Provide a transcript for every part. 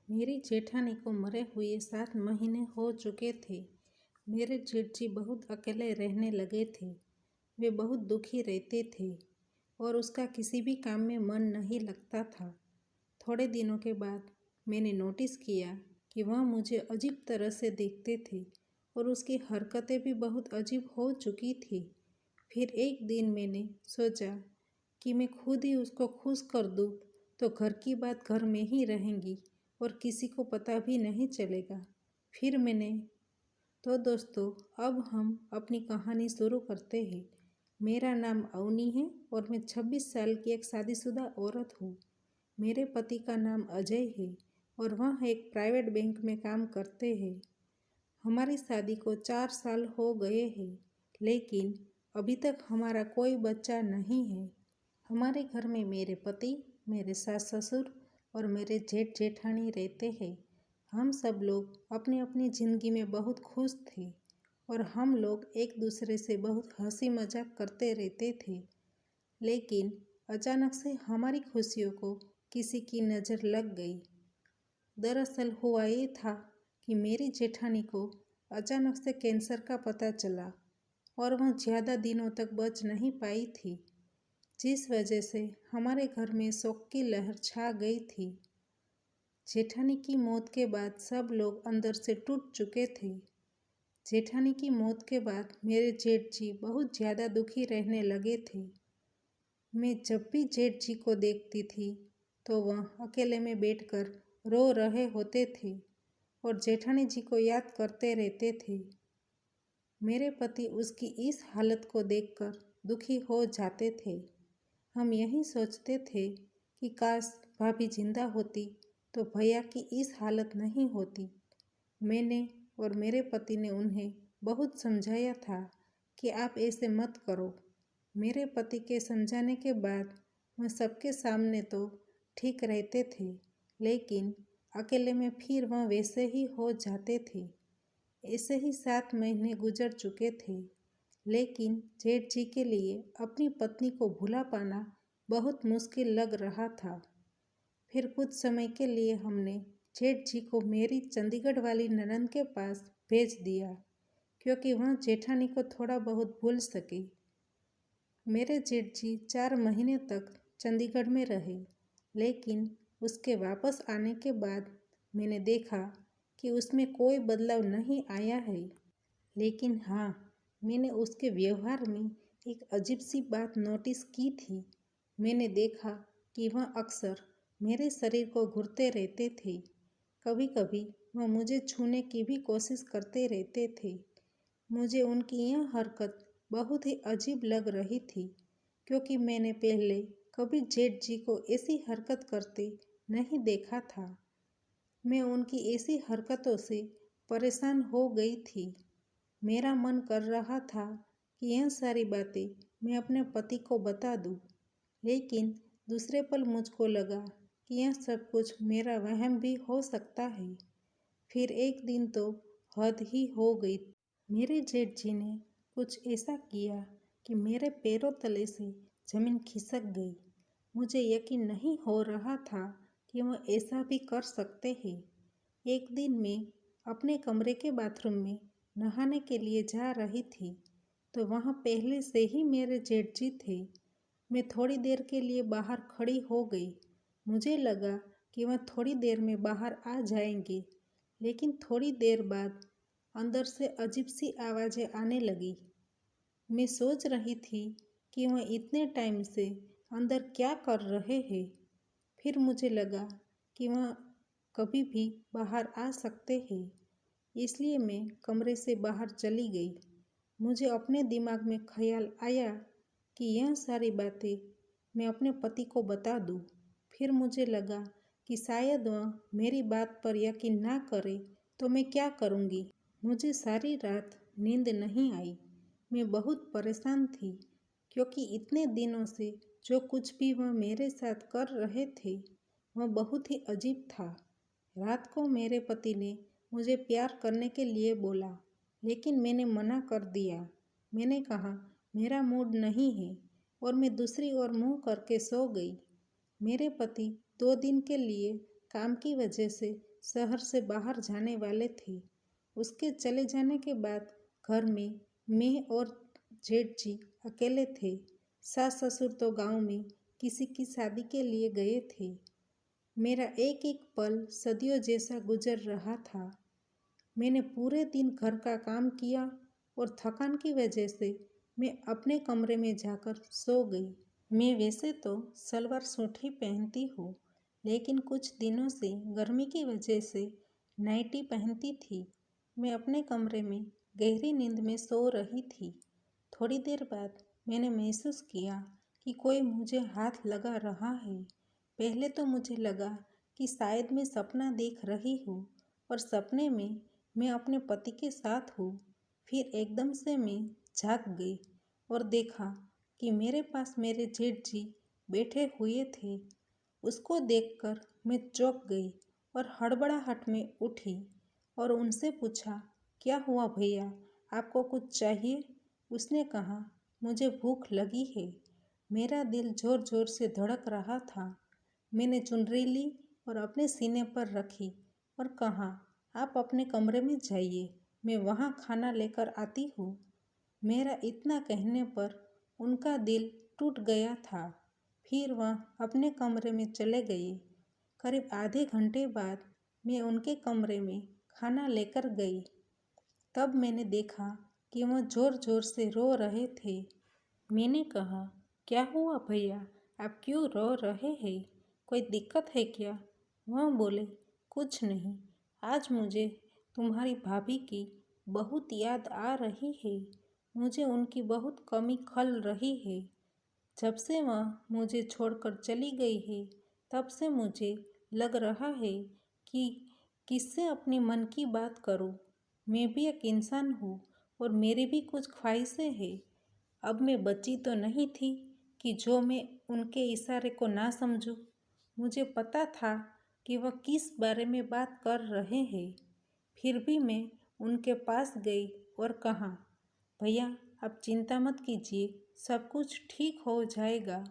मेरी जेठानी को मरे हुए 7 महीने हो चुके थे। मेरे जेठ जी बहुत अकेले रहने लगे थे। वे बहुत दुखी रहते थे और उसका किसी भी काम में मन नहीं लगता था। थोड़े दिनों के बाद मैंने नोटिस किया कि वह मुझे अजीब तरह से देखते थे और उसकी हरकतें भी बहुत अजीब हो चुकी थी। फिर एक दिन मैंने सोचा कि मैं खुद ही उसको खुश कर दूँ तो घर की बात घर में ही रहेंगी और किसी को पता भी नहीं चलेगा। फिर मैंने तो दोस्तों, अब हम अपनी कहानी शुरू करते हैं। मेरा नाम अवनी है और मैं 26 साल की एक शादीशुदा औरत हूँ। मेरे पति का नाम अजय है और वह एक प्राइवेट बैंक में काम करते हैं। हमारी शादी को 4 साल हो गए हैं, लेकिन अभी तक हमारा कोई बच्चा नहीं है। हमारे घर में मेरे पति, मेरे सास ससुर और मेरे जेठ जेठानी रहते हैं। हम सब लोग अपनी अपनी ज़िंदगी में बहुत खुश थे और हम लोग एक दूसरे से बहुत हंसी मजाक करते रहते थे। लेकिन अचानक से हमारी खुशियों को किसी की नज़र लग गई। दरअसल हुआ ये था कि मेरी जेठानी को अचानक से कैंसर का पता चला और वह ज़्यादा दिनों तक बच नहीं पाई थी, जिस वजह से हमारे घर में शोक की लहर छा गई थी। जेठानी की मौत के बाद सब लोग अंदर से टूट चुके थे। जेठानी की मौत के बाद मेरे जेठ जी बहुत ज़्यादा दुखी रहने लगे थे। मैं जब भी जेठ जी को देखती थी तो वह अकेले में बैठकर रो रहे होते थे और जेठानी जी को याद करते रहते थे। मेरे पति उसकी इस हालत को देखकर दुखी हो जाते थे। हम यही सोचते थे कि काश भाभी जिंदा होती तो भैया की इस हालत नहीं होती। मैंने और मेरे पति ने उन्हें बहुत समझाया था कि आप ऐसे मत करो। मेरे पति के समझाने के बाद वह सबके सामने तो ठीक रहते थे, लेकिन अकेले में फिर वह वैसे ही हो जाते थे। ऐसे ही 7 महीने गुजर चुके थे, लेकिन जेठ जी के लिए अपनी पत्नी को भुला पाना बहुत मुश्किल लग रहा था। फिर कुछ समय के लिए हमने जेठ जी को मेरी चंडीगढ़ वाली ननद के पास भेज दिया, क्योंकि वह जेठानी को थोड़ा बहुत भूल सके। मेरे जेठ जी 4 महीने तक चंडीगढ़ में रहे, लेकिन उसके वापस आने के बाद मैंने देखा कि उसमें कोई बदलाव नहीं आया है। लेकिन हाँ, मैंने उसके व्यवहार में एक अजीब सी बात नोटिस की थी। मैंने देखा कि वह अक्सर मेरे शरीर को घूरते रहते थे। कभी कभी वह मुझे छूने की भी कोशिश करते रहते थे। मुझे उनकी यह हरकत बहुत ही अजीब लग रही थी, क्योंकि मैंने पहले कभी जेठ जी को ऐसी हरकत करते नहीं देखा था। मैं उनकी ऐसी हरकतों से परेशान हो गई थी। मेरा मन कर रहा था कि यह सारी बातें मैं अपने पति को बता दूं, लेकिन दूसरे पल मुझको लगा कि यह सब कुछ मेरा वहम भी हो सकता है। फिर एक दिन तो हद ही हो गई। मेरे जेठ जी ने कुछ ऐसा किया कि मेरे पैरों तले से जमीन खिसक गई। मुझे यकीन नहीं हो रहा था कि वह ऐसा भी कर सकते हैं। एक दिन मैं अपने कमरे के बाथरूम में नहाने के लिए जा रही थी, तो वहाँ पहले से ही मेरे जेठ जी थे। मैं थोड़ी देर के लिए बाहर खड़ी हो गई। मुझे लगा कि वह थोड़ी देर में बाहर आ जाएंगे, लेकिन थोड़ी देर बाद अंदर से अजीब सी आवाज़ें आने लगी। मैं सोच रही थी कि वह इतने टाइम से अंदर क्या कर रहे हैं। फिर मुझे लगा कि वह कभी भी बाहर आ सकते हैं, इसलिए मैं कमरे से बाहर चली गई। मुझे अपने दिमाग में ख्याल आया कि यह सारी बातें मैं अपने पति को बता दूं। फिर मुझे लगा कि शायद वह मेरी बात पर यकीन ना करे तो मैं क्या करूँगी। मुझे सारी रात नींद नहीं आई। मैं बहुत परेशान थी, क्योंकि इतने दिनों से जो कुछ भी वह मेरे साथ कर रहे थे वह बहुत ही अजीब था। रात को मेरे पति ने मुझे प्यार करने के लिए बोला, लेकिन मैंने मना कर दिया। मैंने कहा मेरा मूड नहीं है और मैं दूसरी ओर मुंह करके सो गई। मेरे पति 2 दिन के लिए काम की वजह से शहर से बाहर जाने वाले थे। उसके चले जाने के बाद घर में मैं और जेठ जी अकेले थे। सास ससुर तो गांव में किसी की शादी के लिए गए थे। मेरा एक एक पल सदियों जैसा गुजर रहा था। मैंने पूरे दिन घर का काम किया और थकान की वजह से मैं अपने कमरे में जाकर सो गई। मैं वैसे तो सलवार सूट ही पहनती हूँ, लेकिन कुछ दिनों से गर्मी की वजह से नाइटी पहनती थी। मैं अपने कमरे में गहरी नींद में सो रही थी। थोड़ी देर बाद मैंने महसूस किया कि कोई मुझे हाथ लगा रहा है। पहले तो मुझे लगा कि शायद मैं सपना देख रही हूँ और सपने में मैं अपने पति के साथ हूँ। फिर एकदम से मैं जाग गई और देखा कि मेरे पास मेरे जेठ जी बैठे हुए थे। उसको देखकर मैं चौंक गई और हड़बड़ाहट में उठी और उनसे पूछा, क्या हुआ भैया, आपको कुछ चाहिए? उसने कहा, मुझे भूख लगी है। मेरा दिल जोर जोर से धड़क रहा था। मैंने चुनरी ली और अपने सीने पर रखी और कहा, आप अपने कमरे में जाइए, मैं वहाँ खाना लेकर आती हूँ। मेरा इतना कहने पर उनका दिल टूट गया था। फिर वह अपने कमरे में चले गए। करीब आधे घंटे बाद मैं उनके कमरे में खाना लेकर गई। तब मैंने देखा कि वह ज़ोर ज़ोर से रो रहे थे। मैंने कहा, क्या हुआ भैया, आप क्यों रो रहे हैं? कोई दिक्कत है क्या? वह बोले, कुछ नहीं, आज मुझे तुम्हारी भाभी की बहुत याद आ रही है। मुझे उनकी बहुत कमी खल रही है। जब से वह मुझे छोड़कर चली गई है, तब से मुझे लग रहा है कि किससे अपने मन की बात करूं। मैं भी एक इंसान हूँ और मेरी भी कुछ ख्वाहिशें हैं। अब मैं बची तो नहीं थी कि जो मैं उनके इशारे को ना समझूं। मुझे पता था कि वह किस बारे में बात कर रहे हैं। फिर भी मैं उनके पास गई और कहा, भैया आप चिंता मत कीजिए, सब कुछ ठीक हो जाएगा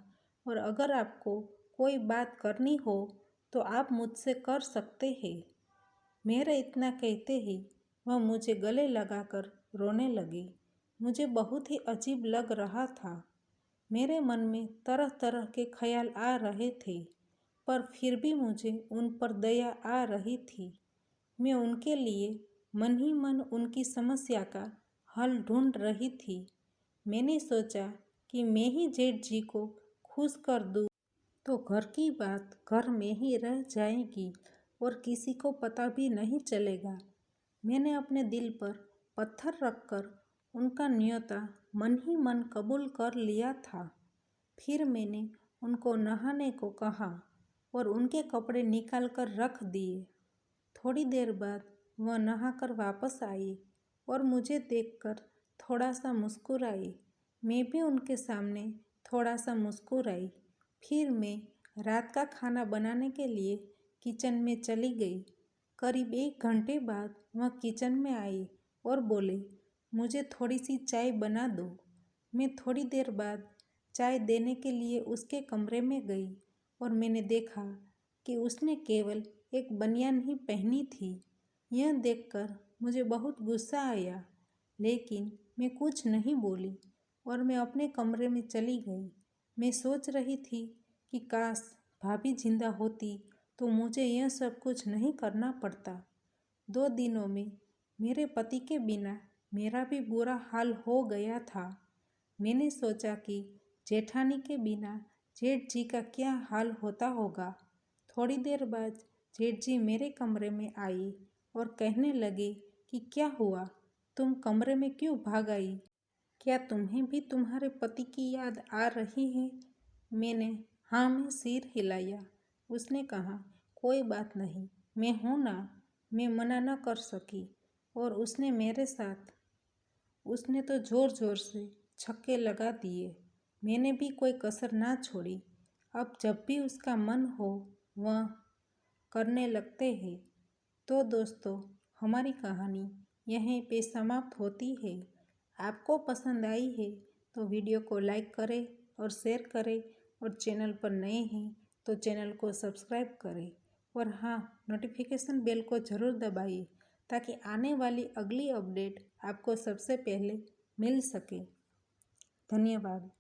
और अगर आपको कोई बात करनी हो तो आप मुझसे कर सकते हैं। मेरा इतना कहते ही वह मुझे गले लगाकर रोने लगी। मुझे बहुत ही अजीब लग रहा था। मेरे मन में तरह तरह के ख्याल आ रहे थे, पर फिर भी मुझे उन पर दया आ रही थी। मैं उनके लिए मन ही मन उनकी समस्या का हल ढूंढ रही थी। मैंने सोचा कि मैं ही जेठ जी को खुश कर दूँ तो घर की बात घर में ही रह जाएगी और किसी को पता भी नहीं चलेगा। मैंने अपने दिल पर पत्थर रखकर उनका न्योता मन ही मन कबूल कर लिया था। फिर मैंने उनको नहाने को कहा और उनके कपड़े निकाल कर रख दिए। थोड़ी देर बाद वह नहाकर वापस आई और मुझे देखकर थोड़ा सा मुस्कुराई। मैं भी उनके सामने थोड़ा सा मुस्कुराई। फिर मैं रात का खाना बनाने के लिए किचन में चली गई। करीब 1 घंटे बाद वह किचन में आई और बोले, मुझे थोड़ी सी चाय बना दो। मैं थोड़ी देर बाद चाय देने के लिए उसके कमरे में गई और मैंने देखा कि उसने केवल एक बनियान ही पहनी थी। यह देखकर मुझे बहुत गुस्सा आया, लेकिन मैं कुछ नहीं बोली और मैं अपने कमरे में चली गई। मैं सोच रही थी कि काश भाभी जिंदा होती तो मुझे यह सब कुछ नहीं करना पड़ता। 2 दिनों में मेरे पति के बिना मेरा भी बुरा हाल हो गया था। मैंने सोचा कि जेठानी के बिना जेठ जी का क्या हाल होता होगा। थोड़ी देर बाद जेठ जी मेरे कमरे में आई और कहने लगे कि क्या हुआ, तुम कमरे में क्यों भाग आई? क्या तुम्हें भी तुम्हारे पति की याद आ रही है? मैंने हाँ में सिर हिलाया। उसने कहा, कोई बात नहीं, मैं हूँ ना। मैं मना न कर सकी और उसने तो ज़ोर ज़ोर से छक्के लगा दिए। मैंने भी कोई कसर ना छोड़ी। अब जब भी उसका मन हो वह करने लगते हैं। तो दोस्तों, हमारी कहानी यहीं पे समाप्त होती है। आपको पसंद आई है तो वीडियो को लाइक करें और शेयर करें और चैनल पर नए हैं तो चैनल को सब्सक्राइब करें और हाँ, नोटिफिकेशन बेल को ज़रूर दबाइए ताकि आने वाली अगली अपडेट आपको सबसे पहले मिल सके। धन्यवाद।